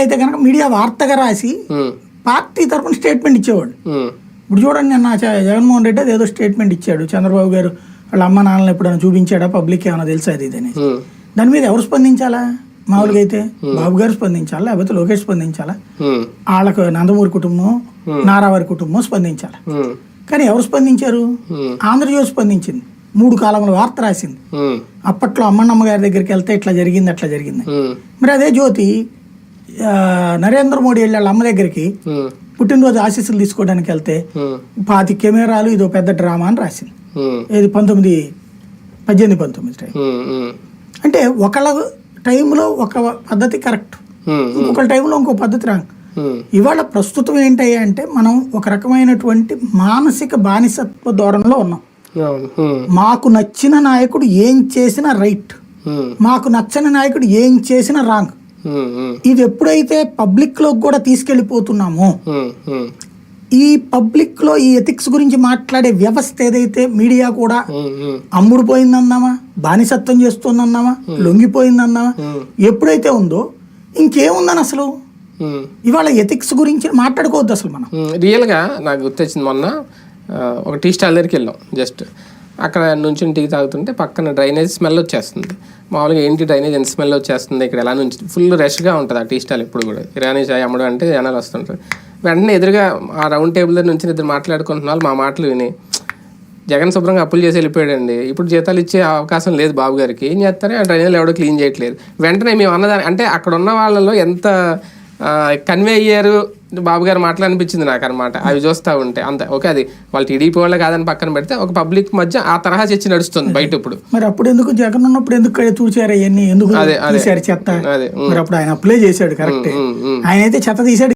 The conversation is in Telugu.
అయితే కనుక మీడియా వార్తగా రాసి పార్టీ తరఫున స్టేట్మెంట్ ఇచ్చేవాడు. ఇప్పుడు చూడండి, నిన్న జగన్మోహన్ రెడ్డి అది ఏదో స్టేట్మెంట్ ఇచ్చాడు, చంద్రబాబు గారు వాళ్ళ అమ్మ నాన్నలు ఎప్పుడైనా చూపించాడా పబ్లిక్ ఏమైనా తెలుసా అది అని. దాని మీద ఎవరు స్పందించాలా? మామూలుగా అయితే బాబు గారు స్పందించాలా, లేకపోతే లోకేష్ స్పందించాలా, వాళ్ళకు నందమూరి కుటుంబం నారావారి కుటుంబం స్పందించాలా. కానీ ఎవరు స్పందించారు? ఆంధ్రజ్యోతి స్పందించింది, 3 కాలంలో వార్త రాసింది. అప్పట్లో అమ్మన్నమ్మ గారి దగ్గరికి వెళ్తే ఇట్లా జరిగింది అట్లా జరిగింది. మరి అదే జ్యోతి నరేంద్ర మోడీ వెళ్ళి వాళ్ళ అమ్మ దగ్గరికి పుట్టినరోజు ఆశీస్సులు తీసుకోవడానికి వెళ్తే 5 కెమెరాలు ఇదో పెద్ద డ్రామా అని రాసింది. ఇది 18-19 టైం. అంటే ఒకళ్ళ టైంలో ఒక పద్ధతి కరెక్ట్, ఇంకొకళ్ళ టైంలో ఇంకో పద్ధతి రాంగ్. ఇవాళ ప్రస్తుతం ఏంటయ్యా అంటే మనం ఒక రకమైనటువంటి మానసిక బానిసత్వ ధోరణిలో ఉన్నాం. మాకు నచ్చిన నాయకుడు ఏం చేసినా రైట్, మాకు నచ్చని నాయకుడు ఏం చేసినా రాంగ్. ఇది ఎప్పుడైతే పబ్లిక్ లో కూడా తీసుకెళ్లిపోతున్నామో, ఈ పబ్లిక్ లో ఈ ఎథిక్స్ గురించి మాట్లాడే వ్యవస్థ ఏదైతే మీడియా కూడా అమ్ముడుపోయిందన్నామా, బానిసత్వం చేస్తుందన్నామా, లొంగిపోయిందన్నామా, ఎప్పుడైతే ఉందో ఇంకేముందని అసలు ఇవాళ ఎథిక్స్ గురించి మాట్లాడుకోవద్దు అసలు. మనం రియల్గా నాకు గుర్తొచ్చింది, మొన్న ఒక టీ స్టాల్ దగ్గరికి వెళ్ళాం. జస్ట్ అక్కడ నుంచి టీ తాగుతుంటే పక్కన డ్రైనేజ్ స్మెల్ వచ్చేస్తుంది. మామూలుగా ఏంటి డ్రైనేజ్ ఎంత స్మెల్ వచ్చేస్తుంది ఇక్కడ, ఎలా నుంచి ఫుల్ రష్గా ఉంటుంది ఆ టీ స్టాల్. ఎప్పుడు కూడా ఇరానీ చాయ్ అమ్మడం అంటే జనాలు వస్తుంటారు. వెంటనే ఎదురుగా ఆ రౌండ్ టేబుల్ దగ్గర నుంచి ఇద్దరు మాట్లాడుకుంటున్న వాళ్ళు మా మాటలు విని, జగన్ శుభ్రంగా అప్పులు చేసి వెళ్ళిపోయాడండి, ఇప్పుడు జీతాలు ఇచ్చే అవకాశం లేదు బాబు గారికి, ఏం చేస్తారే ఆ డ్రైనేజ్ ఎవడో క్లీన్ చేయట్లేదు. వెంటనే మేము అన్నదాన్ని అంటే అక్కడ ఉన్న వాళ్ళలో ఎంత కన్వే అయ్యారు బాబు గారు మాట్లాడినిపించింది నాకు అనమాట. అవి చూస్తూ ఉంటే అంత ఓకే, అది వాళ్ళు టీడీపీ వాళ్ళే కాదని పక్కన పెడితే ఒక పబ్లిక్ మధ్య ఆ తరహా చర్చ నడుస్తుంది బయట. ఇప్పుడు మరి అప్పుడు ఎందుకు జగన్ ఉన్నప్పుడు ఎందుకు చూసారు అవన్నీ, ఎందుకు తీశారు చెత్త? మరి అప్పుడు ఆయన అప్లై చేశాడు కరెక్ట్, ఆయన అయితే చెత్త తీశాడు.